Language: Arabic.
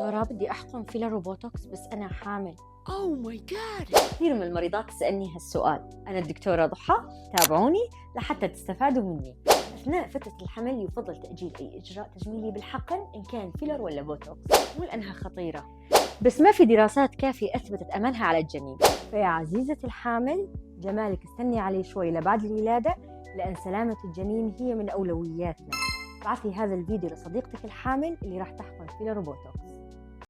دكتورة بدي أحقن فيلر وبوتوكس بس أنا حامل. أوه ماي جاد. كثير من المريضات تسألني هالسؤال. أنا الدكتورة ضحى، تابعوني لحتى تستفادوا مني. أثناء فترة الحمل يفضل تأجيل أي إجراء تجميلي بالحقن إن كان فيلر ولا بوتوكس، مو لأنها خطيرة بس ما في دراسات كافية أثبتت أمانها على الجنين. فيا عزيزة الحامل، جمالك استني عليه شوي لبعد الولادة، لأن سلامة الجنين هي من أولوياتنا. ابعثي هذا الفيديو لصديقتك الحامل اللي راح تحقن فيلر وبوتوكس.